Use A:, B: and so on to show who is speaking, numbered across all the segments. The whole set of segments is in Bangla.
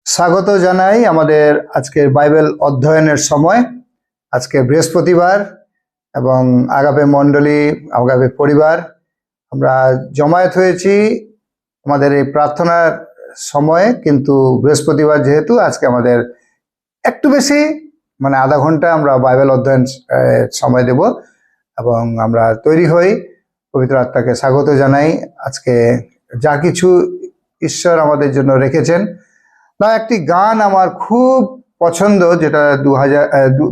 A: স্বাগত জানাই আমাদের আজকের বাইবেল অধ্যয়নের সময়। আজকে বৃহস্পতিবার এবং আগাপে মণ্ডলী, আগাপে পরিবার আমরা জমায়েত হয়েছি আমাদের এই প্রার্থনার সময়ে। কিন্তু বৃহস্পতিবার যেহেতু আজকে আমাদের একটু বেশি আধা ঘন্টা আমরা বাইবেল অধ্যয়ন সময় দেব এবং আমরা তৈরি হই। পবিত্র আত্মাকে স্বাগত জানাই। আজকে যা কিছু ঈশ্বর আমাদের জন্য রেখেছেন, না একটি গান আমার খুব পছন্দ, যেটা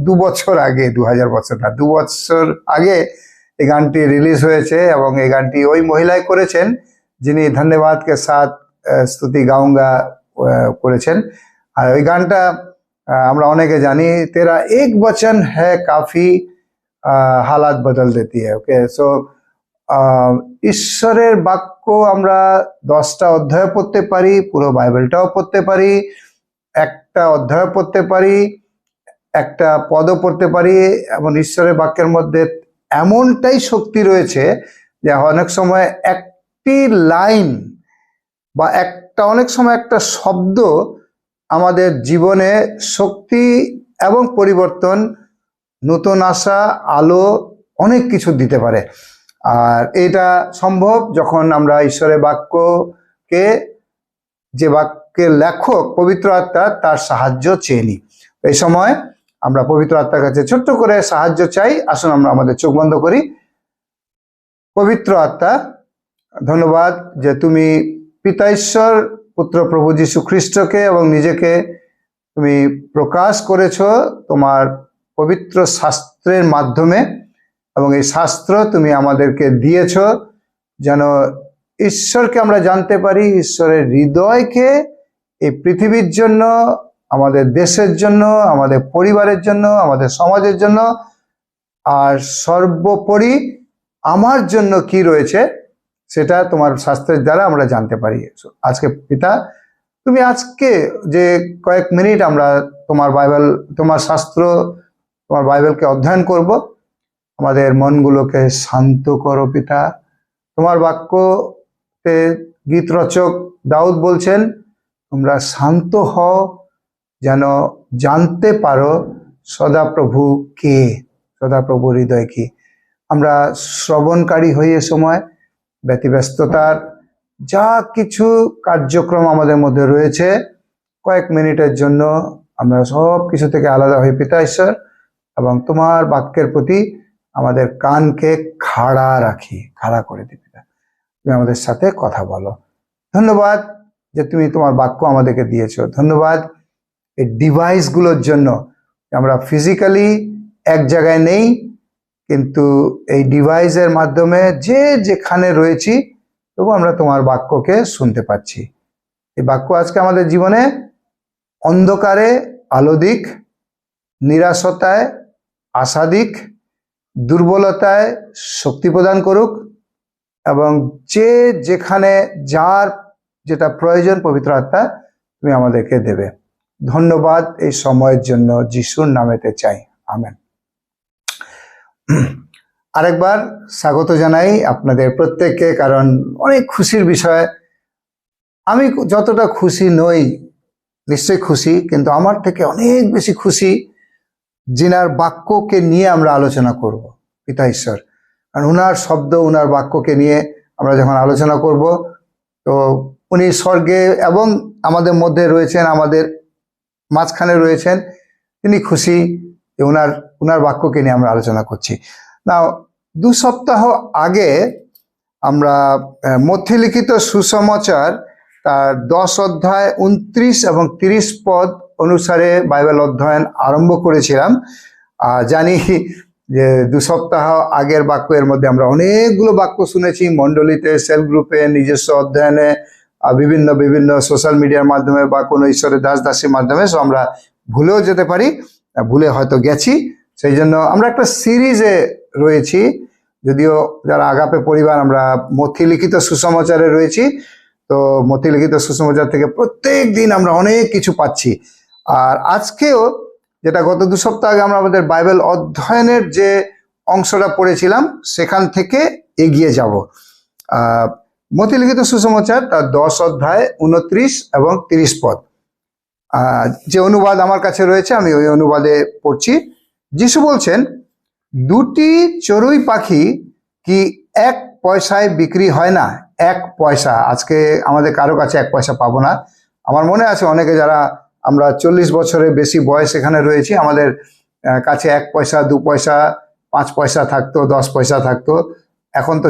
A: 2 বছর আগে, 2000 বছর না, 2 বছর আগে এই গানটি রিলিজ হয়েছে এবং এই গানটি ওই মহিলাই করেছেন যিনি ধন্যবাদ কে সাথ স্তুতি গাউঙ্গা করেছেন। আর ওই গানটা আমরা অনেকে জানি, তেরা এক বচন হ্যায় কাফি হালাত বদল দেতি হ্যায়। ওকে, সো ঈশ্বরের বাক্য আমরা 10টা অধ্যায় পড়তে পারি, পুরো বাইবেলটাও পড়তে পারি, একটা অধ্যায় পড়তে পারি, একটা পদও পড়তে পারি। এবং ঈশ্বরের বাক্যের মধ্যে এমনটাই শক্তি রয়েছে যে অনেক সময় একটি লাইন বা অনেক সময় একটা শব্দ আমাদের জীবনে শক্তি এবং পরিবর্তন, নতুন আশা, আলো, অনেক কিছু দিতে পারে। আর এটা সম্ভব যখন আমরা ঈশ্বরের বাক্যকে, যে বাক্যের লেখক পবিত্র আত্মা, তার সাহায্য চেয়ে নিই। এই সময় আমরা পবিত্র আত্মার কাছে ছোট্ট করে সাহায্য চাই। আসুন আমরা আমাদের চোখ বন্ধ করি। পবিত্র আত্মা, ধন্যবাদ যে তুমি পিতা ঈশ্বর, পুত্র প্রভু যীশু খ্রিস্টকে এবং নিজেকে তুমি প্রকাশ করেছ তোমার পবিত্র শাস্ত্রের মাধ্যমে। এবং এই শাস্ত্র তুমি আমাদেরকে দিয়েছ যেন ঈশ্বরকে আমরা জানতে পারি, ঈশ্বরের হৃদয়কে এই পৃথিবীর জন্য, আমাদের দেশের জন্য, আমাদের পরিবারের জন্য, আমাদের সমাজের জন্য, আর সর্বোপরি আমার জন্য কি রয়েছে সেটা তোমার শাস্ত্রের দ্বারা আমরা জানতে পারি। আজকে পিতা, তুমি আজকে যে কয়েক মিনিট আমরা তোমার বাইবেল, তোমার শাস্ত্র, তোমার বাইবেলকে অধ্যয়ন করব, আমাদের মনগুলোকে শান্ত করো পিতা। তোমার বাক্যতে গীত রচক দাউদ বলছেন, তোমরা শান্ত হও যেন জানতে পারো সদাপ্রভু কে, সদাপ্রভু হৃদয় কি। আমরা শ্রবণকারী হই এ সময়, ব্যতিব্যস্ততার যা কিছু কার্যক্রম আমাদের মধ্যে রয়েছে, কয়েক মিনিটের জন্য আমরা সব কিছু থেকে আলাদা হই পিতা ঈশ্বর, এবং তোমার বাক্যের প্রতি আমাদের কানকে খাড়া করে দিবে। তুমি আমাদের সাথে কথা বলো। ধন্যবাদ যে তুমি তোমার বাক্য আমাদেরকে দিয়েছো। ধন্যবাদ এই ডিভাইসগুলোর জন্য। আমরা ফিজিক্যালি এক জায়গায় নেই, কিন্তু এই ডিভাইসের মাধ্যমে যে যেখানে রয়েছি তবু আমরা তোমার বাক্যকে শুনতে পাচ্ছি। এই বাক্য আজকে আমাদের জীবনে অন্ধকারে আলো দিক, নিরাশতায় আশা দিক, দুর্বলতায় শক্তি প্রদান করুক, এবং যে যেখানে যার যেটা প্রয়োজন পবিত্র আত্মা তুমি আমাদেরকে দেবে। ধন্যবাদ এই সময়ের জন্য, যিশুর নামেতে চাই, আমেন। আরেকবার স্বাগত জানাই আপনাদের প্রত্যেককে, কারণ অনেক খুশির বিষয়। আমি যতটা খুশি নই, নিশ্চয়ই খুশি, কিন্তু আমার থেকে অনেক বেশি খুশি যিনার বাক্যকে নিয়ে আমরা আলোচনা করব, পিতা ঈশ্বর। কারণ উনার শব্দ, উনার বাক্যকে নিয়ে আমরা যখন আলোচনা করব, তো উনি স্বর্গে এবং আমাদের মধ্যে রয়েছেন, আমাদের মাঝখানে রয়েছেন। তিনি খুশি যে উনার বাক্যকে নিয়ে আমরা আলোচনা করছি। না, 2 সপ্তাহ আগে আমরা মথি লিখিত সুসমাচার তার 10 অধ্যায় 29 এবং 30 পদ অনুসারে বাইবেল অধ্যয়ন আরম্ভ করেছিলাম। জানি যে 2 সপ্তাহ আগের বাক্যের মধ্যে আমরা অনেকগুলো বাক্য শুনেছি, মণ্ডলীতে, সেলফ গ্রুপে, নিজস্ব অধ্যয়নে, বিভিন্ন বিভিন্ন সোশ্যাল মিডিয়ার মাধ্যমে বা কোনো ঈশ্বরের দাস দাসীর মাধ্যমে। সো আমরা ভুলেও যেতে পারি, ভুলে হয়তো গেছি। সেই জন্য আমরা একটা সিরিজে রয়েছি, যদিও যারা আগাপে পরিবার আমরা মথি লিখিত সুসমাচারে রয়েছি। তো মথি লিখিত সুসমাচার থেকে প্রত্যেক দিন আমরা অনেক কিছু পাচ্ছি। আর আজকেও, যেটা গত 2 সপ্তাহ আগে আমরা আমাদের বাইবেল অধ্যয়নের যে অংশটা পড়েছিলাম, সেখান থেকে এগিয়ে যাব। মথি লিখিত সুসমাচার তার 10 অধ্যায় 29 এবং 30 পদ। যে অনুবাদ আমার কাছে রয়েছে আমি ওই অনুবাদে পড়ছি। যিশু বলছেন, দুটি চড়ুই পাখি কি 1 পয়সায় বিক্রি হয় না? 1 পয়সা। আজকে আমাদের কারো কাছে 1 পয়সা পাবো না। আমার মনে আছে অনেকে যারা আমরা 40 বছরের বেশি বয়স এখানে রয়েছি, আমাদের কাছে 1 পয়সা, 2 পয়সা, 5 পয়সা থাকতো, 10 পয়সা থাকতো। এখন তো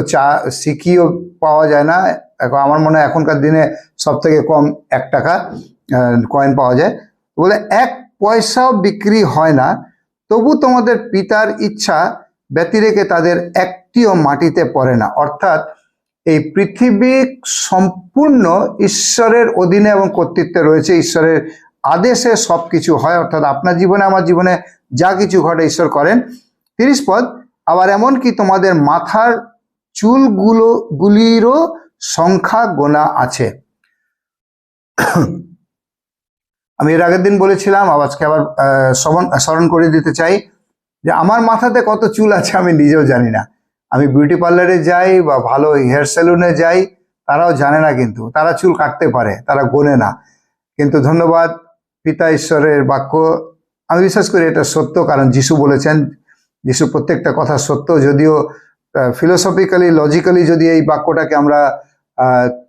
A: সিকিও পাওয়া যায় না। এখন আমার মনে হয় এখনকার দিনে সব থেকে কম 1 টাকা কয়েন পাওয়া যায়। বলে 1 পয়সাও বিক্রি হয় না, তবু তোমাদের পিতার ইচ্ছা ব্যতিরেকে তাদের একটিও মাটিতে পড়ে না। অর্থাৎ এই পৃথিবী সম্পূর্ণ ঈশ্বরের অধীনে এবং কর্তৃত্বে রয়েছে। ঈশ্বরের আদেশে সবকিছু হয়। অর্থাৎ আপনার জীবনে আমার জীবনে যা কিছু ঘটে ঈশ্বর করেন। 30 পদ, আবার এমনকি তোমাদের মাথার চুলগুলিরও সংখ্যা গোনা আছে। আমি এর আগের দিন বলেছিলাম, আজকে আবার স্মরণ করে দিতে চাই যে আমার মাথাতে কত চুল আছে আমি নিজেও জানি না। আমি বিউটি পার্লারে যাই বা ভালো হেয়ার সেলুনে যাই, তারাও জানে না, কিন্তু তারা চুল কাটতে পারে, তারা গোনে না। কিন্তু ধন্যবাদ পিতা ঈশ্বরের বাক্য, আমি বিশ্বাস করি এটা সত্য, কারণ যিশু বলেছেন। যিশু প্রত্যেকটা কথা সত্য, যদিও ফিলোসফিক্যালি লজিক্যালি যদি এই বাক্যটাকে আমরা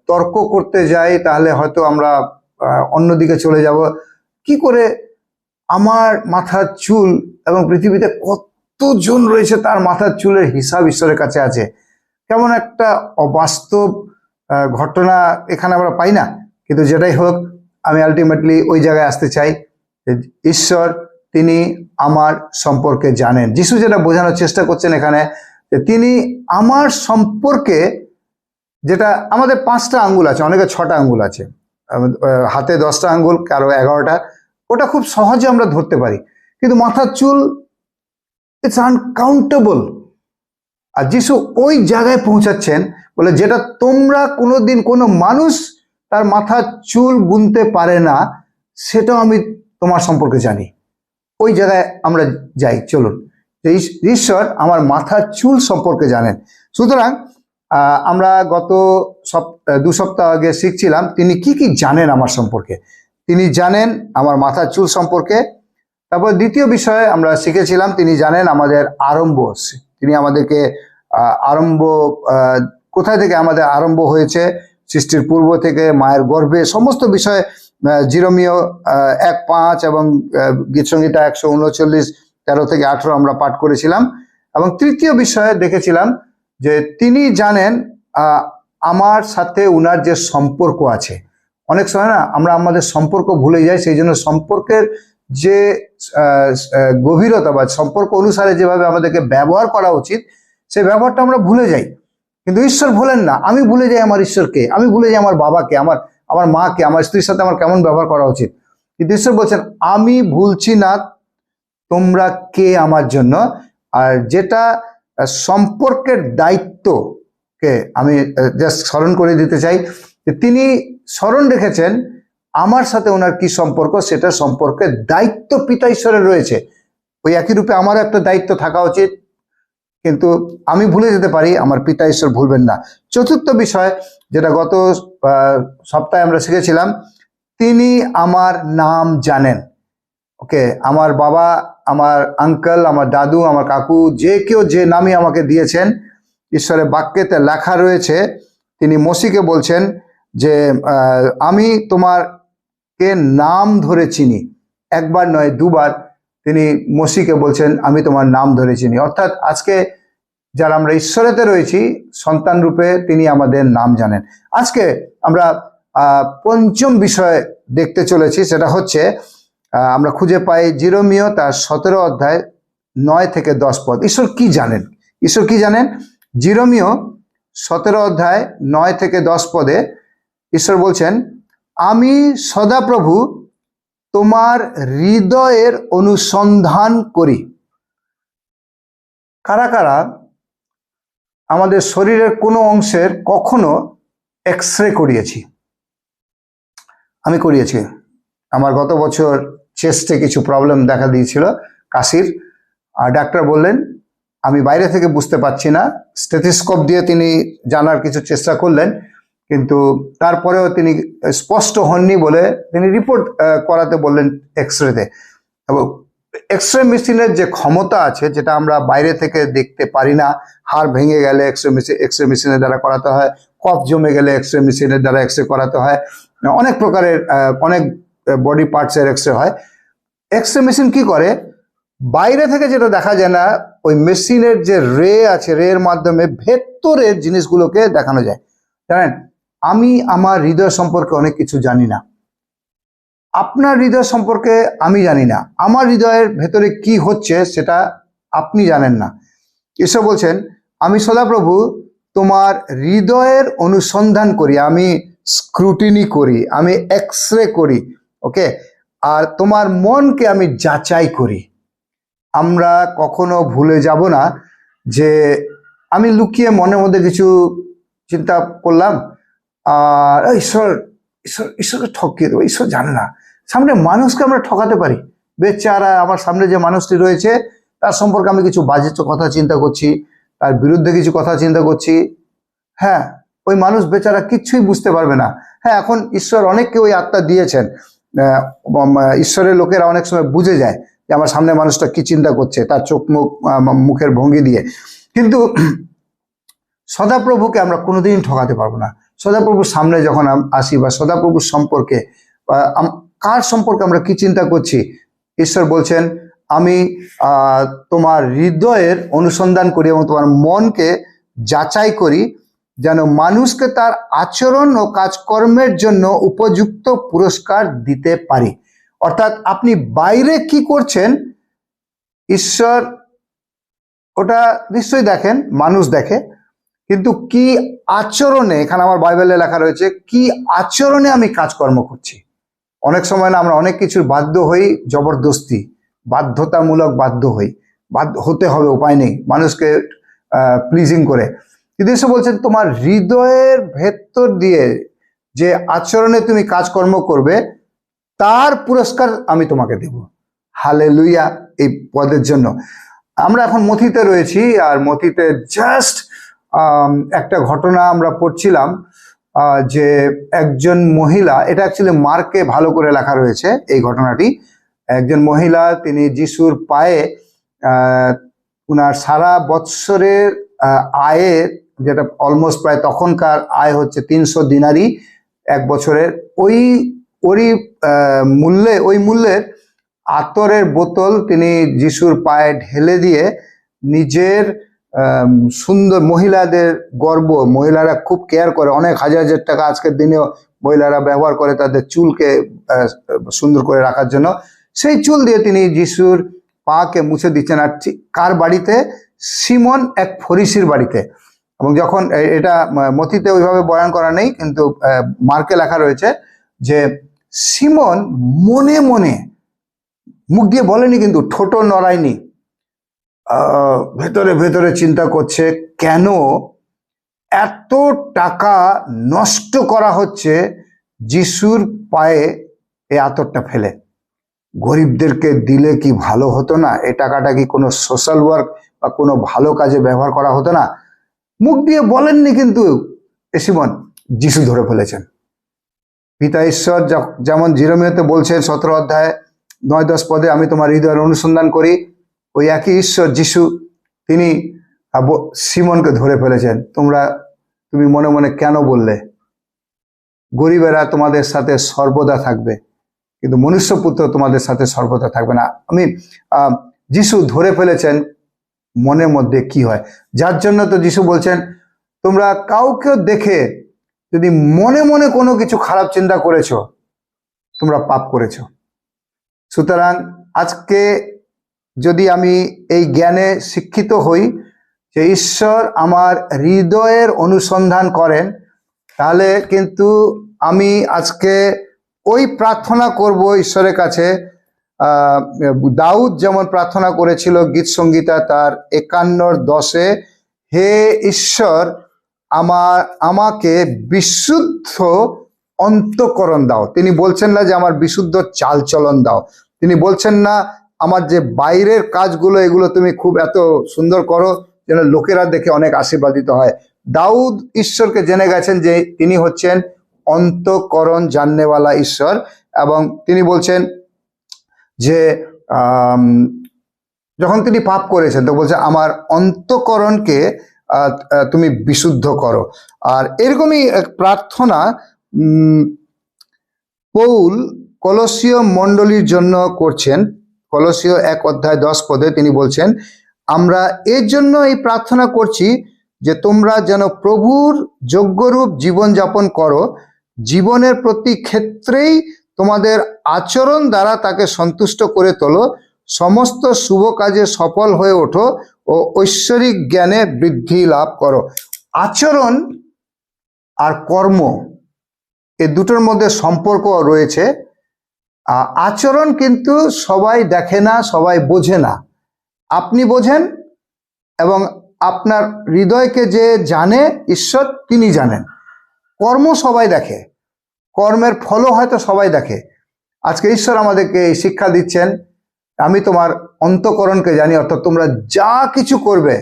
A: তর্ক করতে যাই তাহলে হয়তো আমরা অন্যদিকে চলে যাব। কি করে আমার মাথার চুল, এবং পৃথিবীতে কতজন রয়েছে তার মাথার চুলের হিসাব ঈশ্বরের কাছে আছে। কেমন একটা অবাস্তব ঘটনা এখানে আমরা পাই না? কিন্তু যেটাই হোক, আমি আলটিমেটলি ওই জায়গায় আসতে চাই যে ঈশ্বর তিনি আমার সম্পর্কে জানেন। যিশু যেটা বোঝানোর চেষ্টা করছেন এখানে, যে তিনি আমার সম্পর্কে, যেটা আমাদের 5টা আঙ্গুল আছে, অনেকে 6টা আঙ্গুল আছে, হাতে 10টা আঙ্গুল, কারো 11টা, ওটা খুব সহজে আমরা ধরতে পারি। কিন্তু মাথার চুল ইটস আনকাউন্টেবল। আর যিশু ওই জায়গায় পৌঁছাচ্ছেন, বলে যেটা তোমরা কোনোদিন কোনো মানুষ তার মাথার চুল গুনতে পারে না, সেটাও আমি তোমার সম্পর্কে জানি। ওই জায়গায় আমরা যাই, চলুন। ঈশ্বর আমার মাথার চুল সম্পর্কে জানেন। সুতরাং আমরা গত 2 সপ্তাহ আগে শিখছিলাম তিনি কি কি জানেন আমার সম্পর্কে। তিনি জানেন আমার মাথার চুল সম্পর্কে। তারপর দ্বিতীয় বিষয়ে আমরা শিখেছিলাম তিনি জানেন আমাদের আরম্ভ। তিনি আমাদেরকে কোথায় থেকে আমাদের আরম্ভ হয়েছে, সৃষ্টির পূর্ব থেকে, মায়ের গর্ভে, সমস্ত বিষয়ে জিরোমিও 1:5 এবং গীতসংহিতা 139 13 থেকে 18 আমরা পাঠ করেছিলাম। এবং তৃতীয় বিষয়ে দেখেছিলাম যে তিনি জানেন আমার সাথে উনার যে সম্পর্ক আছে। অনেক সময় না আমরা আমাদের সম্পর্ক ভুলে যাই, সেই জন্য সম্পর্কের যে গভীরতা বা সম্পর্ক অনুসারে যেভাবে আমাদেরকে ব্যবহার করা উচিত সেই ব্যবহারটা আমরা ভুলে যাই। কিন্তু ঈশ্বর ভুলেন না। আমি ভুলে যাই আমার ঈশ্বরকে, আমি ভুলে যাই আমার বাবাকে, আমার মাকে, আমার স্ত্রীর সাথে আমার কেমন ব্যবহার করা উচিত। কিন্তু ঈশ্বর বলছেন আমি ভুলছি না তোমরা কে আমার জন্য। আর যেটা সম্পর্কের দায়িত্বকে আমি জাস্ট স্মরণ করে দিতে চাই যে তিনি স্মরণ রেখেছেন আমার সাথে ওনার কি সম্পর্ক, সেটা সম্পর্কে দায়িত্ব পিতা ঈশ্বরের রয়েছে। ওই একই রূপে আমারও একটা দায়িত্ব থাকা উচিত, কিন্তু আমি ভুলে যেতে পারি, আমার পিতা ঈশ্বর ভুলবেন না। চতুর্থ বিষয় যেটা গত সপ্তাহে আমরা শিখেছিলাম, তিনি আমার নাম জানেন। ওকে, আমার বাবা, আমার আঙ্কেল, আমার দাদু, আমার কাকু, যে কেউ যে নামই আমাকে দিয়েছেন, ঈশ্বরের বাক্যেতে লেখা রয়েছে। তিনি মসিকে বলছেন যে আমি তোমারকে নাম ধরে চিনি। একবার নয়, 2বার তিনি মসিকে বলছেন আমি তোমার নাম ধরে চিনি। অর্থাৎ আজকে যারা আমরা ঈশ্বরেতে রয়েছি সন্তান রূপে, তিনি আমাদের নাম জানেন। আজকে আমরা পঞ্চম বিষয় দেখতে চলেছি, সেটা হচ্ছে আমরা খুঁজে পাই জিরোমিও তার 17 অধ্যায় 9 থেকে 10 পদ। ঈশ্বর কি জানেন? ঈশ্বর কি জানেন? জিরোমিও 17 অধ্যায় 9 থেকে 10 পদে ঈশ্বর বলছেন, আমি সদাপ্রভু তোমার হৃদয়ের অনুসন্ধান করি। কারা কারা আমাদের শরীরের কোনো অংশের কখনো এক্সরে করিয়েছি? আমি করিয়েছি। আমার গত বছর চেস্টে কিছু প্রবলেম দেখা দিয়েছিল, কাশির। আর ডাক্তার বললেন আমি বাইরে থেকে বুঝতে পারছি না, স্টেথোস্কোপ দিয়ে তিনি জানার কিছু চেষ্টা করলেন, কিন্তু তারপরেও তিনি স্পষ্ট হননি বলে তিনি রিপোর্ট করাতে বললেন এক্সরেতে। এবং এক্সরে মেশিনের যে ক্ষমতা আছে, যেটা আমরা বাইরে থেকে দেখতে পারি না, হাড় ভেঙে গেলে এক্সরে মেশিনের দ্বারা করাতে হয়, কফ জমে গেলে এক্সরে মেশিনের দ্বারা এক্সরে করাতে হয়, অনেক প্রকারের অনেক বডি পার্টসের এক্সরে হয়। এক্সরে মেশিন কি করে, বাইরে থেকে যেটা দেখা যায় না, ওই মেশিনের যে রে আছে, রের মাধ্যমে ভেতরের জিনিসগুলোকে দেখানো যায়। জানেন, আমি আমার হৃদয় সম্পর্কে অনেক কিছু জানি না, আপনার হৃদয় সম্পর্কে আমি জানি না, আমার হৃদয়ের ভেতরে কি হচ্ছে সেটা আপনি জানেন না। ঈশ্বর বলছেন, আমি সদাপ্রভু তোমার হৃদয়ের অনুসন্ধান করি, আমি স্ক্রুটিনি করি, আমি এক্সরে করি, ওকে, আর তোমার মনকে আমি যাচাই করি। আমরা কখনো ভুলে যাব না যে আমি লুকিয়ে মনের মধ্যে কিছু চিন্তা করলাম, আর ঈশ্বর ঈশ্বর ঈশ্বরকে ঠকিয়ে দেবো, ঈশ্বর জানে না। সামনে মানুষকে আমরা ঠকাতে পারি, বেচারা আমার সামনে যে মানুষটি রয়েছে তার সম্পর্কে আমি কিছু বাজে কথা চিন্তা করছি, তার বিরুদ্ধে কিছু কথা চিন্তা করছি। হ্যাঁ, ওই মানুষ বেচারা কিচ্ছুই বুঝতে পারবে না। হ্যাঁ, এখন ঈশ্বর অনেককে ওই আত্মা দিয়েছেন, ঈশ্বরের লোকেরা অনেক সময় বুঝে যায় যে আমার সামনে মানুষটা কি চিন্তা করছে, তার চোখ মুখের ভঙ্গি দিয়ে। কিন্তু সদাপ্রভুকে আমরা কোনোদিন ঠকাতে পারবো না। সদাপ্রভুর সামনে যখন আসি বা সদাপ্রভুর সম্পর্কে, কার সম্পর্কে আমরা কি চিন্তা করছি, ঈশ্বর বলছেন আমি তোমার হৃদয়ের অনুসন্ধান করি এবং তোমার মনকে যাচাই করি, যেন মানুষকে তার আচরণ ও কাজকর্মের জন্য উপযুক্ত পুরস্কার দিতে পারি। অর্থাৎ আপনি বাইরে কি করছেন, ঈশ্বর ওটা নিশ্চয়ই দেখেন, মানুষ দেখে, কিন্তু কি আচরণে, এখানে আমার বাইবেলে লেখা রয়েছে কি আচরণে আমি কাজকর্ম করছি। অনেক সময় না আমরা অনেক কিছুর বাধ্য হই, জবরদস্তি বাধ্যতামূলক বাধ্য হই, হতে হবে, উপায় নেই, মানুষকে প্লিজিং করে। কিন্তু এসে বলছেন তোমার হৃদয়ের ভেতর দিয়ে যে আচরণে তুমি কাজকর্ম করবে তার পুরস্কার আমি তোমাকে দেব। হালেলুয়া এই পদের জন্য। আমরা এখন মথিতে রয়েছি, আর মথিতে জাস্ট একটা ঘটনা আমরা পড়ছিলাম, যে একজন মহিলা, এটা অ্যাকচুয়ালি মার্কে ভালো করে লেখা রয়েছে এই ঘটনাটি। একজন মহিলা, তিনি যিশুর পায়ে উনার সারা বৎসরের আয়ের, যেটা অলমোস্ট প্রায় তখনকার আয় হচ্ছে 300 দিনারি এক বছরের, ওই মূল্যের আতরের বোতল তিনি যিশুর পায়ে ঢেলে দিয়ে নিজের সুন্দর, মহিলাদের গর্ব, মহিলারা খুব কেয়ার করে, অনেক হাজার হাজার টাকা আজকের দিনেও মহিলারা ব্যবহার করে তাদের চুলকে সুন্দর করে রাখার জন্য, সেই চুল দিয়ে তিনি যিশুর পাকে মুছে দিচ্ছেন। আর কার বাড়িতে? সিমন এক ফরিসির বাড়িতে। এবং যখন এটা মথিতে ওইভাবে বয়ান করা নেই, কিন্তু মার্কে লেখা রয়েছে যে সিমন মনে মনে, মুখ দিয়ে বলেনি কিন্তু, ঠোঁটো নড়ায়নি, ভেতরে ভেতরে চিন্তা করছে কেন এত টাকা নষ্ট করা হচ্ছে যিশুর পায়ে এই আতরটা ফেলে, গরিবদেরকে দিলে কি ভালো হতো না? এই টাকাটা কি কোনো সোশ্যাল ওয়ার্ক বা কোনো ভালো কাজে ব্যবহার করা হতো না? মুখ দিয়ে বলেননি, কিন্তু সিমন যিশু ধরে ফেলেছেন। পিতা ঈশ্বর যেমন জিরোমিওতে বলছেন 17 অধ্যায় 9-10 পদে, আমি তোমার হৃদয়ের অনুসন্ধান করি, ওই একই ঈশ্বর যিশু তিনি সিমনকে ধরে ফেলেছেন। তুমি মনে মনে কেন বললে গরিবেরা তোমাদের সাথে সর্বদা থাকবে, কিন্তু মনুষ্যপুত্র তোমাদের সাথে সর্বদা থাকবে না। যিশু ধরে ফেলেছেন মনের মধ্যে কি হয়, যার জন্য তো যিশু বলছেন তোমরা কাউকে দেখে যদি মনে মনে কোনো কিছু খারাপ চিন্তা করেছো, তোমরা পাপ করেছো। সুতরাং আজকে যদি আমি এই জ্ঞানে শিক্ষিত হই যে ঈশ্বর আমার হৃদয়ের অনুসন্ধান করেন, তাহলে কিন্তু আমি আজকে ওই প্রার্থনা করব ঈশ্বরের কাছে। দাউদ যেমন প্রার্থনা করেছিল গীত সংগীতা তার 51:10, হে ঈশ্বর আমাকে বিশুদ্ধ অন্তঃকরণ দাও। তিনি বলছেন না যে আমার বিশুদ্ধ চালচলন দাও, তিনি বলছেন না আমার যে বাইরের কাজগুলো এগুলো তুমি খুব এত সুন্দর করো যেন লোকেরা দেখে অনেক আশীর্বাদিত হয়। দাউদ ঈশ্বরকে জেনে গেছেন যে তিনি হচ্ছেন অন্তঃকরণ জাননেওয়ালা ঈশ্বর, এবং তিনি বলছেন যে যখন তিনি পাপ করেছেন তো বলছে আমার অন্তঃকরণকে তুমি বিশুদ্ধ করো। আর এরকমই এক প্রার্থনা পৌল কলসীয় মণ্ডলীর জন্য করছেন। কলসীয় 1:10 তিনি বলছেন, আমরা এর জন্য এই প্রার্থনা করছি যে তোমরা যেন প্রভুর যোগ্যরূপ জীবনযাপন করো, জীবনের প্রতি ক্ষেত্রেই তোমাদের আচরণ দ্বারা তাকে সন্তুষ্ট করে তোলো, সমস্ত শুভ কাজে সফল হয়ে ওঠো ও ঐশ্বরিক জ্ঞানে বৃদ্ধি লাভ করো। আচরণ আর কর্ম এ দুটোর মধ্যে সম্পর্ক রয়েছে। আচরণ কিন্তু সবাই দেখে না, সবাই বোঝে না, আপনি বোঝেন, এবং আপনার হৃদয়কে যে জানে ঈশ্বর তিনি জানেন। কর্ম সবাই দেখে, কর্মের ফলও হয়তো সবাই দেখে। আজকে ঈশ্বর আমাদেরকে এই শিক্ষা দিচ্ছেন, আমি তোমার অন্তঃকরণকে জানি, অর্থাৎ তোমরা যা কিছু করবে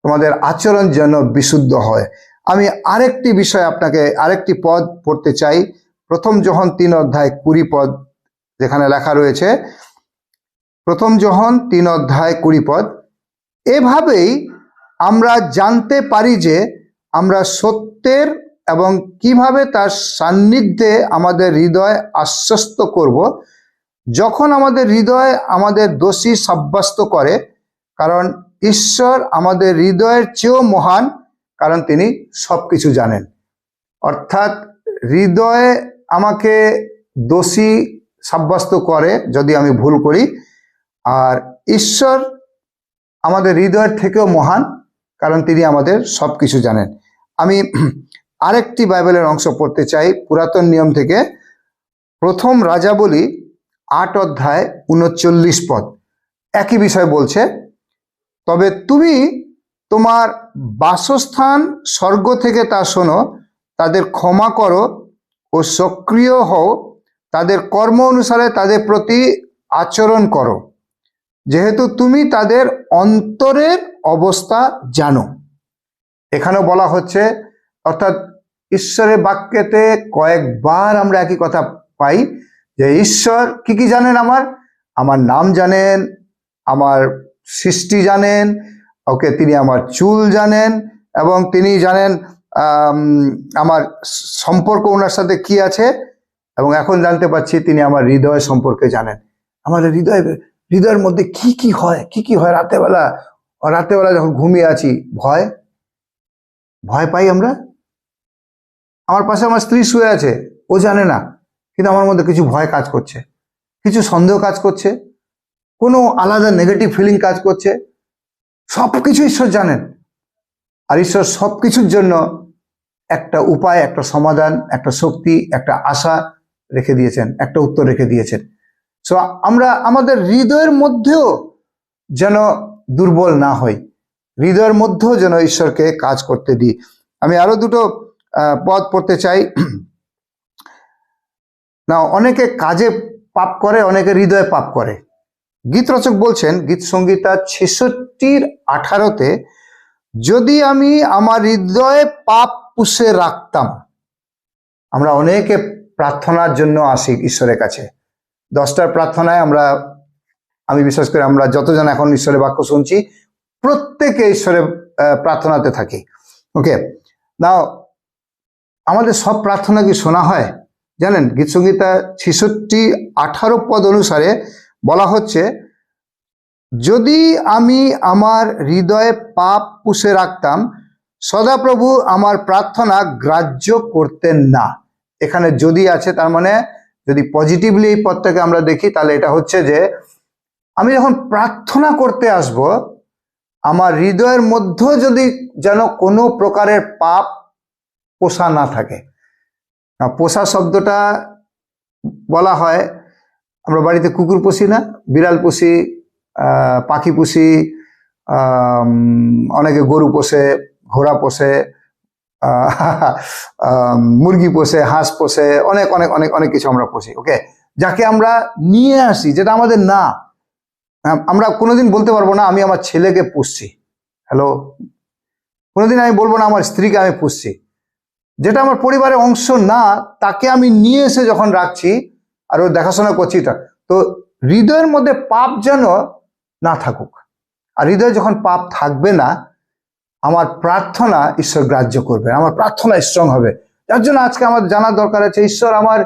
A: তোমাদের আচরণ যেন বিশুদ্ধ হয়। আমি আরেকটি বিষয় আপনাকে আরেকটি পদ পড়তে চাই, 1 যোহন 3:20 যেখানে লেখা রয়েছে, 1 যোহন 3:20, এভাবেই আমরা জানতে পারি যে আমরা সত্যের এবং কিভাবে তার সান্নিধ্যে আমাদের হৃদয় আশ্বস্ত করব, যখন আমাদের হৃদয় আমাদের দোষী সাব্যস্ত করে, কারণ ঈশ্বর আমাদের হৃদয়ের চেয়েও মহান, কারণ তিনি সবকিছু জানেন। অর্থাৎ হৃদয় আমাকে দোষী সাব্যস্ত করে যদি আমি ভুল করি, আর ঈশ্বর আমাদের হৃদয়ের থেকেও মহান, কারণ তিনি আমাদের সবকিছু জানেন। আমি আরেকটি বাইবেলের অংশ পড়তে চাই পুরাতন নিয়ম থেকে, 1 রাজাবলী 8:39, একই বিষয় বলছে, তবে তুমি তোমার বাসস্থান স্বর্গ থেকে তা শোনো, তাদের ক্ষমা করো ও সক্রিয় হও, তাদের কর্ম অনুসারে তাদের প্রতি আচরণ করো, যেহেতু তুমি তাদের অন্তরের অবস্থা জানো। এখানেও বলা হচ্ছে, অর্থাৎ ঈশ্বরের বাক্যেতে কয়েকবার আমরা একই কথা পাই যে ঈশ্বর কি কি জানেন, আমার নাম জানেন, আমার সৃষ্টি জানেন, ওকে তিনি আমার চুল জানেন, এবং তিনি জানেন আমার সম্পর্ক ওনার সাথে কি আছে, এবং এখন জানতে পারছি তিনি আমার হৃদয় সম্পর্কে জানেন। আমাদের হৃদয়ের মধ্যে কি কি হয় রাতেবেলা যখন ঘুমিয়ে আছি ভয় পাই আমরা। আমার পাশে আমার স্ত্রী শুয়ে আছে, ও জানে না, কিন্তু আমার মধ্যে কিছু ভয় কাজ করছে, কিছু সন্দেহ কাজ করছে, কোনো আলাদা নেগেটিভ ফিলিং কাজ করছে। সবকিছু ঈশ্বর জানেন, আর ঈশ্বর সবকিছুর জন্য একটা উপায়, একটা সমাধান, একটা শক্তি, একটা আশা রেখে দিয়েছেন, একটা উত্তর রেখে দিয়েছেন। সো আমরা আমাদের হৃদয়ের মধ্যেও যেন দুর্বল না হই, হৃদয়ের মধ্যেও যেন ঈশ্বরকে কাজ করতে দিই। আমি আরো দুটো পদ পড়তে চাই। না, অনেকে কাজে পাপ করে, অনেকে হৃদয়ে পাপ করে। গীত রচক বলছেন, গীত সংগীতা 66:18, যদি আমি আমার হৃদয়ে পাপ পুষে রাখতাম। আমরা অনেকে প্রার্থনার জন্য আসি ঈশ্বরের কাছে, 10টার প্রার্থনায় আমি বিশেষ করে আমরা যতজন এখন ঈশ্বরের বাক্য শুনছি প্রত্যেকে ঈশ্বরের প্রার্থনাতে থাকি। ওকে, নাও আমাদের সব প্রার্থনা কি শোনা হয় জানেন? গীত সংগীতা 66:18 অনুসারে বলা হচ্ছে, যদি আমি আমার হৃদয়ে পাপ পুষে রাখতাম, সদাপ্রভু আমার প্রার্থনা গ্রাহ্য করতেন না। এখানে যদি আছে, তার মানে যদি পজিটিভলি এই পদটাকে আমরা দেখি, তাহলে এটা হচ্ছে যে আমি যখন প্রার্থনা করতে আসব, আমার হৃদয়ের মধ্যে যদি যেন কোনো প্রকারের পাপ পোষা না থাকে। পোষা শব্দটা বলা হয়, আমরা বাড়িতে কুকুর পুষি না, বিড়াল পুষি, পাখি পুষি, অনেকে গরু পোষে, ঘোড়া পোষে, মুরগি পোষে, হাঁস পোষে, অনেক অনেক অনেক অনেক কিছু আমরা পুষি। ওকে, যাকে আমরা নিয়ে আসি, যেটা আমাদের না। আমরা কোনোদিন বলতে পারবো না আমি আমার ছেলেকে পুষছি। হ্যালো, কোনোদিন আমি বলবো না আমার স্ত্রীকে আমি পুষছি। যেটা আমার পরিবারের অংশ না, তাকে আমি নিয়ে এসে যখন রাখছি আর ওর দেখাশোনা করছি, তো হৃদয়ের মধ্যে পাপ যেন না থাকুক। আর হৃদয়ে যখন পাপ থাকবে না, আমার প্রার্থনা ঈশ্বর গ্রাহ্য করবে, আমার প্রার্থনা স্ট্রং হবে। যার জন্য আজকে আমার জানার দরকার আছে, ঈশ্বর আমার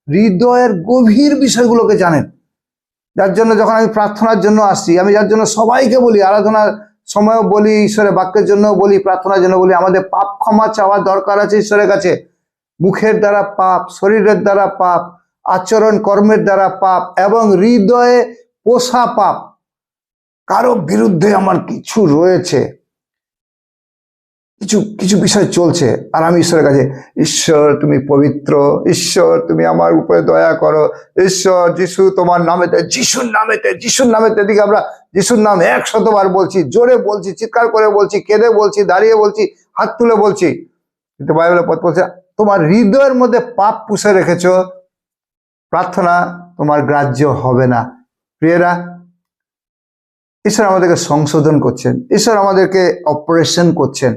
A: হৃদয়ের গভীর বিষয়গুলোকে জানেন। যার জন্য যখন আমি প্রার্থনার জন্য আসছি, আমি যার জন্য সবাইকে বলি, আরাধনার সময়ও বলি, ঈশ্বরের বাক্যের জন্য বলি, প্রার্থনার জন্য বলি, আমাদের পাপ ক্ষমা চাওয়ার দরকার আছে ঈশ্বরের কাছে। মুখের দ্বারা পাপ, শরীরের দ্বারা পাপ, আচরণ কর্মের দ্বারা পাপ এবং হৃদয়ে পোষা পাপ। কারো বিরুদ্ধে আমার কিছু রয়েছে, কিছু কিছু বিষয় চলছে, আর আমি ঈশ্বরের কাছে, ঈশ্বর তুমি পবিত্র, ঈশ্বর তুমি আমার উপরে দয়া করো, ঈশ্বর যিশু তোমার নামেতে, যিশুর নামেতে, যিশুর নামেতে। দিকে আমরা যিশুর নাম 100বার বলছি, জোরে বলছি, চিৎকার করে বলছি, কেঁদে বলছি, দাঁড়িয়ে বলছি, হাত তুলে বলছি, কিন্তু বাইবেলের পথ বলছে তোমার হৃদয়ের মধ্যে পাপ পুষে রেখেছো, প্রার্থনা তোমার গ্রাহ্য হবে না। প্রিয়রা, ঈশ্বর আমাদেরকে সংশোধন করছেন, ঈশ্বর আমাদেরকে অপারেশন করছেন,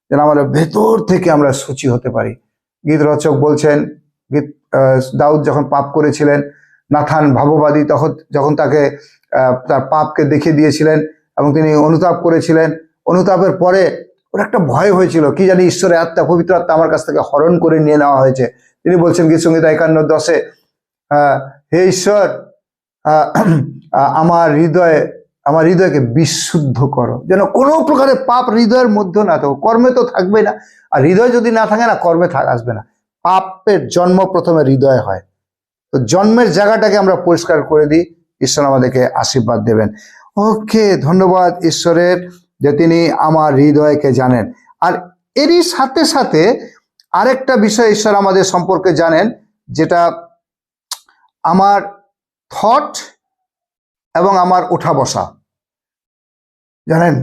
A: যেন আমরা ভেতর থেকে আমরা সূচি হতে পারি। গীত রচক বলছেন, দাউদ যখন পাপ করেছিলেন, নাথান ভাববাদী যখন তাকে তার পাপকে দেখিয়ে দিয়েছিলেন এবং তিনি অনুতাপ করেছিলেন, অনুতাপের পরে ওর একটা ভয় হয়েছিল, কি জানি ঈশ্বরের আত্মা, পবিত্র আত্মা আমার কাছ থেকে হরণ করে নিয়ে নেওয়া হয়েছে। তিনি বলছেন গীত সংহিতা 51:10, হে ঈশ্বর, আমার হৃদয়কে বিশুদ্ধ করো, যেন কোনো প্রকারের পাপ হৃদয়ের মধ্যে না থাকো। কর্মে তো থাকবে না, আর হৃদয় যদি না থাকে না, কর্মে আসবে না। পাপের জন্ম প্রথমে হৃদয় হয়, তো জন্মের জায়গাটাকে আমরা পরিষ্কার করে দিই, ঈশ্বর আমাদেরকে আশীর্বাদ দেবেন। ওকে, ধন্যবাদ ঈশ্বরের যে তিনি আমার হৃদয়কে জানেন। আর এরই সাথে সাথে আরেকটা বিষয় ঈশ্বর আমাদের সম্পর্কে জানেন, যেটা আমার থট এবং আমার ওঠা বসা। জানেন,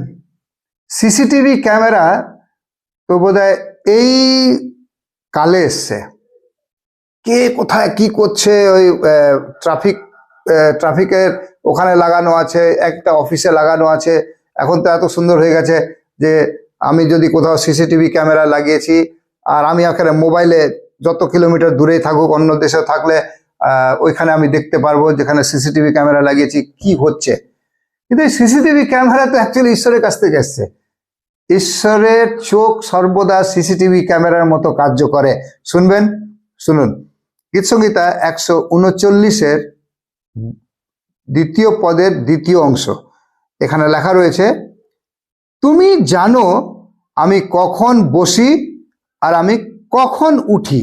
A: সিসিটিভি ক্যামেরা তো বোধহয় এই কালে এসছে, কে কোথায় কি করছে, ওই ট্রাফিকের ওখানে লাগানো আছে, একটা অফিসে লাগানো আছে। এখন তো এত সুন্দর হয়ে গেছে যে আমি যদি কোথাও সিসিটিভি ক্যামেরা লাগিয়েছি, আর আমি এখানে মোবাইলে যত কিলোমিটার দূরেই থাকুক, অন্য দেশে থাকলে ওইখানে আমি দেখতে পারবো যেখানে সিসিটিভি ক্যামেরা লাগিয়েছি কি হচ্ছে। কিন্তু এই সিসিটিভি ক্যামেরা তো অ্যাকচুয়ালি ঈশ্বরের কাছ থেকে এসছে। ঈশ্বরের চোখ সর্বদা সিসিটিভি ক্যামেরার মতো কার্য করে। শুনুন, গীত সংহিতা 139 দ্বিতীয় পদের দ্বিতীয় অংশ, এখানে লেখা রয়েছে, তুমি জানো আমি কখন বসি আর আমি কখন উঠি।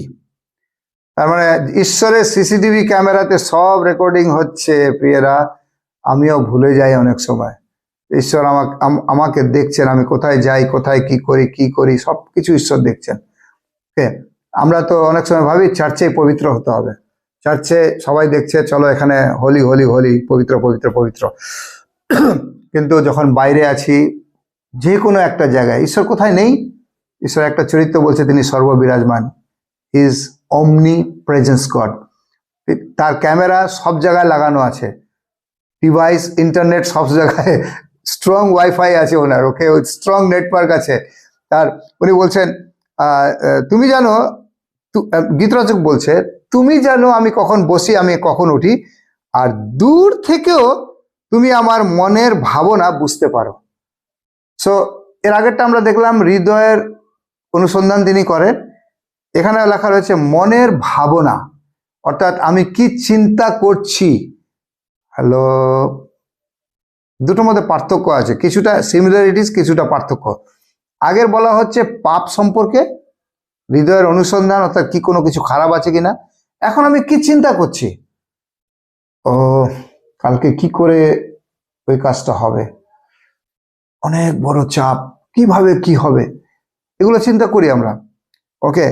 A: তার মানে ঈশ্বরের সিসিটিভি ক্যামেরাতে সব রেকর্ডিং হচ্ছে। প্রিয়রা, আমিও ভুলে যাই অনেক সময়। ঈশ্বর আমাকে দেখছেন, আমি কোথায় যাই, কোথায় কি করি সবকিছু ঈশ্বর দেখছেন। আমরা তো অনেক সময় ভাবি চার্চে পবিত্র হতে হবে, চার্চে সবাই দেখছে, চলো এখানে হোলি হোলি হোলি, পবিত্র পবিত্র পবিত্র। কিন্তু যখন বাইরে আছি, যে কোনো একটা জায়গায়, ঈশ্বর কোথায় নেই? ঈশ্বর একটা চরিত্র বলছে তিনি সর্ববিরাজমান, ইজ অমনি প্রেজেন্স গড। তার ক্যামেরা সব জায়গায় লাগানো আছে, ডিভাইস, ইন্টারনেট সব জায়গায়, স্ট্রং ওয়াইফাই আছে ওনার, ওকে, স্ট্রং নেটওয়ার্ক আছে তার। উনি বলছেন, তুমি জানো, গীতরচক বলছে, তুমি জানো আমি কখন বসি, আমি কখন উঠি, আর দূর থেকেও তুমি আমার মনের ভাবনা বুঝতে পারো। সো এর আগেরটা আমরা দেখলাম হৃদয়ের অনুসন্ধান তিনি করেন, এখানে লেখা রয়েছে মনের ভাবনা, অর্থাৎ আমি কি চিন্তা করছি। হ্যালো, দুটোর মধ্যে পার্থক্য আছে, কিছুটা সিমিলারিটিস, কিছুটা পার্থক্য। আগের বলা হচ্ছে পাপ সম্পর্কে, হৃদয়ের অনুসন্ধান, অর্থাৎ কি কোনো কিছু খারাপ আছে কিনা। এখন আমি কি চিন্তা করছি, ও কালকে কি করে ওই কাজটা হবে, অনেক বড় চাপ, কিভাবে কি হবে, এগুলো চিন্তা করি আমরা। ওকে,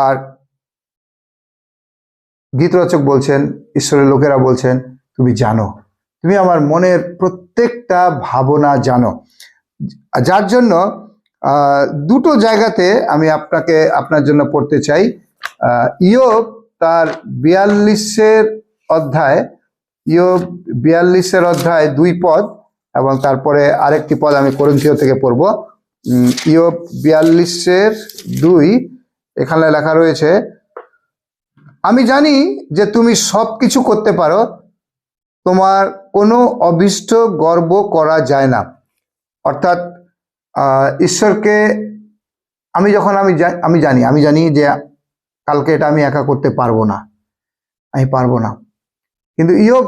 A: আর গীতরচক বলছেন, ঈশ্বরের লোকেরা বলছেন, তুমি জানো, তুমি আমার মনের প্রত্যেকটা ভাবনা জানো। যার জন্য দুটো জায়গাতে আমি আপনার জন্য পড়তে চাই। ইয়োব তার 42 অধ্যায়, ইয়োব 42 অধ্যায় 2 পদ, এবং তারপরে আরেকটি পদ আমি করিন্থীয় থেকে পড়ব। ইয়োব 42:2 এখানে লেখা রয়েছে, আমি জানি যে তুমি সব কিছু করতে পারো, তোমার কোনো অভীষ্ট গর্ব করা যায় না। অর্থাৎ ঈশ্বরকে আমি জানি যে কালকে এটা আমি একা করতে পারবো না, আমি পারবো না। কিন্তু ইয়োব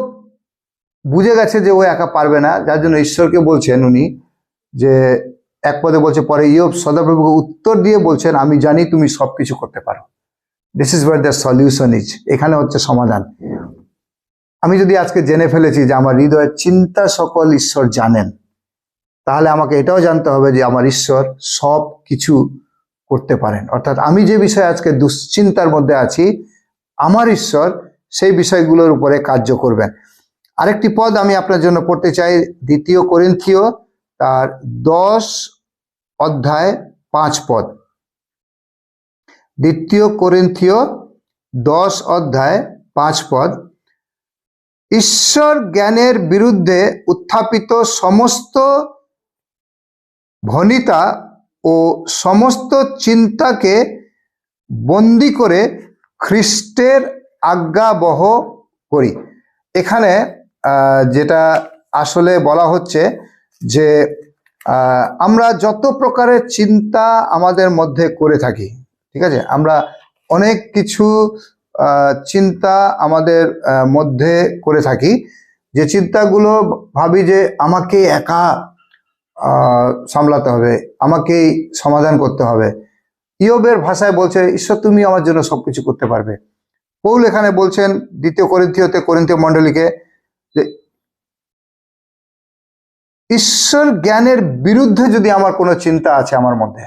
A: বুঝে গেছে যে ও একা পারবে না, যার জন্য ঈশ্বরকে বলছেন উনি, যে এক পদে বলছে, পরে ইয়োব সদাপ্রভুকে উত্তর দিয়ে বলছেন, আমি জানি তুমি সবকিছু করতে পারো। This is where the solution is. এখানে হচ্ছে সমাধান। আমি যদি আজকে জেনে ফেলেছি যে আমার হৃদয়ের চিন্তা সকল ঈশ্বর জানেন, তাহলে আমাকে এটাও জানতে হবে যে আমার ঈশ্বর সব কিছু করতে পারেন। অর্থাৎ আমি যে বিষয়ে আজকে দুশ্চিন্তার মধ্যে আছি, আমার ঈশ্বর সেই বিষয়গুলোর উপরে কার্য করবেন। আরেকটি পদ আমি আপনার জন্য পড়তে চাই, 2 করিন্থীয় তার 10:5 পদ। 2 করিন্থীয় 10:5 পদ। ঈশ্বর জ্ঞানের বিরুদ্ধে উত্থাপিত সমস্ত ভনিতা ও সমস্ত চিন্তাকে বন্দী করে খ্রিস্টের আজ্ঞাবহ করি। এখানে যেটা আসলে বলা হচ্ছে যে আমরা যত প্রকারের চিন্তা আমাদের মধ্যে করে থাকি, ঠিক আছে, আমরা অনেক কিছু চিন্তা আমাদের মধ্যে করে থাকি, যে চিন্তাগুলো ভাবি যে আমাকে একা সামলাতে হবে, আমাকেই সমাধান করতে হবে। ইয়োবের ভাষায় বলছে, ঈশ্বর তুমি আমার জন্য সবকিছু করতে পারবে। পৌল এখানে বলছেন 2 করিন্থীয় মণ্ডলীকে যে ঈশ্বর জ্ঞানের বিরুদ্ধে যদি আমার কোনো চিন্তা আছে আমার মধ্যে,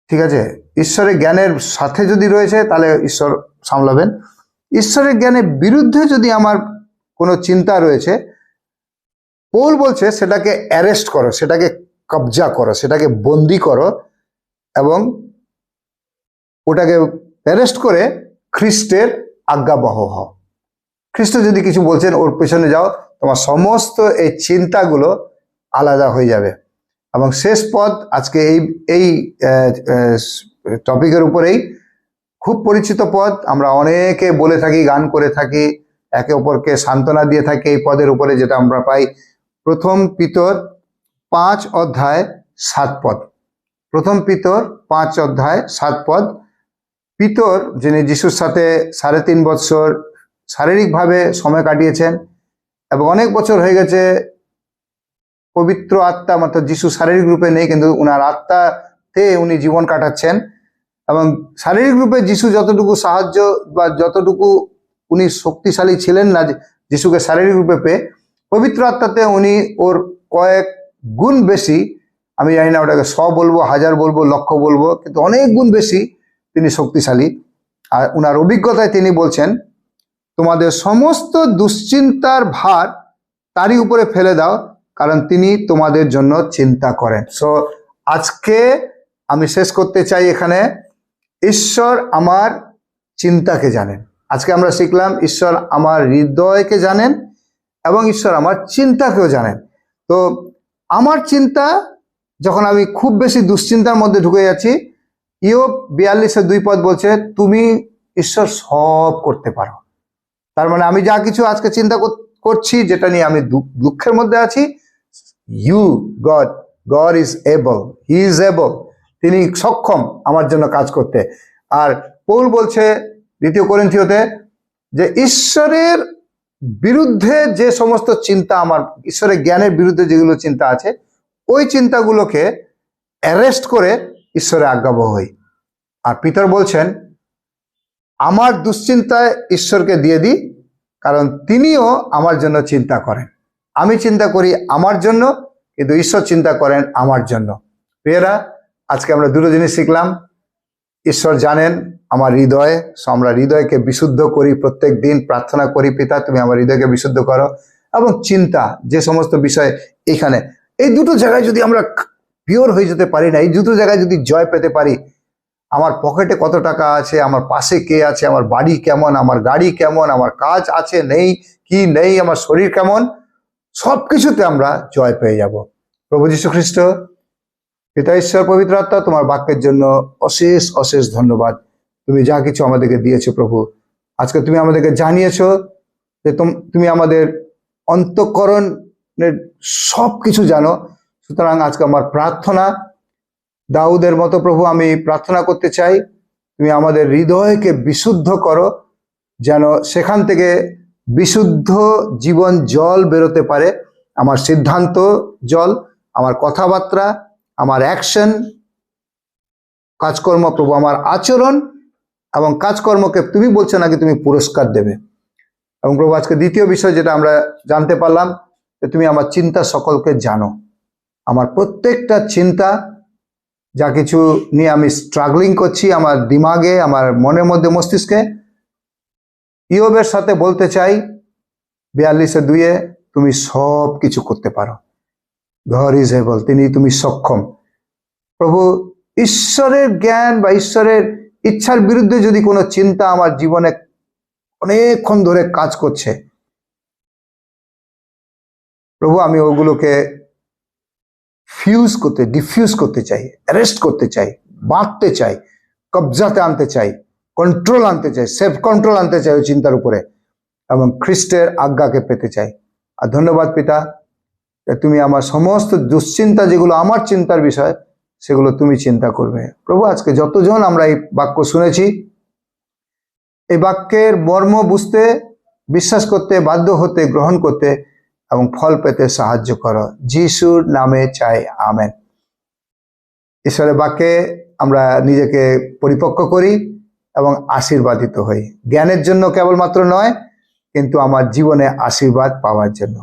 A: ঠিক আছে, ঈশ্বরের জ্ঞানের সাথে যদি রয়েছে তাহলে ঈশ্বর সামলাবেন। ঈশ্বরের জ্ঞানের বিরুদ্ধে যদি আমার কোনো চিন্তা রয়েছে, পৌল বলছে সেটাকে অ্যারেস্ট করো, সেটাকে কবজা করো, সেটাকে বন্দি করো, এবং ওটাকে অ্যারেস্ট করে খ্রিস্টের আজ্ঞাবহ হও। খ্রিস্ট যদি কিছু বলছেন ওর পেছনে যাও, তোমার সমস্ত এই চিন্তাগুলো আলাদা হয়ে যাবে। এবং শেষ পদ আজকে এই টপিকের উপরেই খুব পরিচিত পদ, আমরা অনেকে বলে থাকি, গান করে থাকি, একে অপরকে সান্ত্বনা দিয়ে থাকি এই পদের উপরে, যেটা আমরা পাই 1 পিতর 5:7 পদ। 1 পিতর 5:7 পদ। পিতর, যিনি যিশুর সাথে 3.5 বছর শারীরিকভাবে সময় কাটিয়েছেন এবং অনেক বছর হয়ে গেছে পবিত্র আত্মা, অর্থাৎ যিশু শারীরিক রূপে নেই, কিন্তু উনার আত্মাতে উনি জীবন কাটাচ্ছেন, এবং শারীরিক রূপে যিশু যতটুকু সাহায্য বা যতটুকু উনি শক্তিশালী ছিলেন না যিশুকে শারীরিক রূপে পেয়ে, পবিত্র আত্মাতে উনি ওর কয়েক গুণ বেশি, আমি জানি না ওটাকে 100 বলবো, 1000 বলবো, লক্ষ বলবো, কিন্তু অনেক গুণ বেশি তিনি শক্তিশালী। আর উনার অভিজ্ঞতায় তিনি বলছেন, তোমাদের সমস্ত দুশ্চিন্তার ভার তারই উপরে ফেলে দাও, কারণ তিনি তোমাদের জন্য চিন্তা করেন। সো আজকে আমি শেষ করতে চাই এখানে, ঈশ্বর আমার চিন্তাকে জানেন। আজকে আমরা শিখলাম ঈশ্বর আমার হৃদয়কে জানেন এবং ঈশ্বর আমার চিন্তাকেও জানেন। তো আমার চিন্তা, যখন আমি খুব বেশি দুশ্চিন্তার মধ্যে ঢুকে যাচ্ছি, ইয়োব 42:2 পদ বলছে, তুমি ঈশ্বর সব করতে পারো। তার মানে আমি যা কিছু আজকে চিন্তা করছি, যেটা নিয়ে আমি দুঃখের মধ্যে আছি, god is able, he is able, তিনি সক্ষম আমার জন্য কাজ করতে। আর পৌল বলছে 2 করিন্থীয়তে যে ঈশ্বরের বিরুদ্ধে যে সমস্ত চিন্তা আমার, ঈশ্বরের জ্ঞানের বিরুদ্ধে যেগুলো চিন্তা আছে, ওই চিন্তাগুলোকে অ্যারেস্ট করে ঈশ্বরের আজ্ঞাবহ হই। আর পিতর বলছেন, আমার দুশ্চিন্তায় ঈশ্বরকে দিয়ে দিই, কারণ তিনিও আমার জন্য চিন্তা করেন। আমি চিন্তা করি আমার জন্য, কিন্তু ঈশ্বর চিন্তা করেন আমার জন্য। প্রিয়রা, আজকে আমরা দুটো জিনিস শিখলাম। ঈশ্বর জানেন আমার হৃদয়, আমরা হৃদয়কে বিশুদ্ধ করি, প্রত্যেক দিন প্রার্থনা করি, পিতা তুমি আমার হৃদয়কে বিশুদ্ধ করো। এবং চিন্তা, যে সমস্ত বিষয় এখানে, এই দুটো জায়গায় যদি আমরা পিওর হয়ে যেতে পারি না, এই দুটো জায়গায় যদি জয় পেতে পারি, আমার পকেটে কত টাকা আছে, আমার পাশে কে আছে, আমার বাড়ি কেমন, আমার গাড়ি কেমন, আমার কাজ আছে নেই কি নেই, আমার শরীর কেমন, সব কিছুতে আমরা জয় পেয়ে যাব। প্রভু যীশু খ্রিস্ট পিতা ঈশ্বর পবিত্র আত্মা, তোমার বাক্যের জন্য অশেষ অশেষ ধন্যবাদ। তুমি যা কিছু আমাদেরকে দিয়েছো প্রভু, আজকে তুমি আমাদেরকে জানিয়েছো যে তুমি আমাদের অন্তঃকরণের সব কিছু জানো। সুতরাং আজকে আমার প্রার্থনা, দাউদের মতো প্রভু আমি প্রার্থনা করতে চাই, তুমি আমাদের হৃদয়কে বিশুদ্ধ করো, যেন সেখান থেকে বিশুদ্ধ জীবন জল বেরোতে পারে। আমার সিদ্ধান্ত জল, আমার কথাবার্তা, আমার অ্যাকশন, কাজকর্ম প্রভু, আমার আচরণ এবং কাজকর্মকে তুমি বলছো নাকি তুমি পুরস্কার দেবে। এবং প্রভু আজকে দ্বিতীয় বিষয় যেটা আমরা জানতে পারলাম, যে তুমি আমার চিন্তা সকলকে জানো। আমার প্রত্যেকটা চিন্তা, যা কিছু নিয়ে আমি স্ট্রাগলিং করছি আমার দিমাগে, আমার মনের মধ্যে, মস্তিষ্কে, ইয়োবের সাথে বলতে চাই 42:2 তুমি সব কিছু করতে পারো। গড ইজ এবল, তুমি সক্ষম। প্রভু, ঈশ্বরের জ্ঞান বা ঈশ্বরের ইচ্ছার বিরুদ্ধে যদি কোনো চিন্তা আমার জীবনে অনেকক্ষণ ধরে কাজ করছে, প্রভু আমি ওগুলোকে ডিফিউজ করতে চাই, অ্যারেস্ট করতে চাই, বাঁধতে চাই, কবজাতে আনতে চাই, কন্ট্রোল আনতে চাই, সেলফ কন্ট্রোল আনতে চাই ওই চিন্তার উপরে, এবং খ্রিস্টের আজ্ঞাকে পেতে চাই। আর ধন্যবাদ পিতা, তুমি আমার সমস্ত দুশ্চিন্তা, যেগুলো আমার চিন্তার বিষয়, সেগুলো তুমি চিন্তা করবে। প্রভু আজকে যতজন আমরা এই বাক্য শুনেছি, এই বাক্যের মর্ম বুঝতে, বিশ্বাস করতে, বাধ্য হতে, গ্রহণ করতে এবং ফল পেতে সাহায্য করো। যিশুর নামে চাই, আমেন। ঈশ্বরের বাক্যে আমরা নিজেকে পরিপক্ক করি এবং আশীর্বাদিত হই, জ্ঞানের জন্য কেবলমাত্র নয়, কিন্তু আমার জীবনে আশীর্বাদ পাওয়ার জন্য।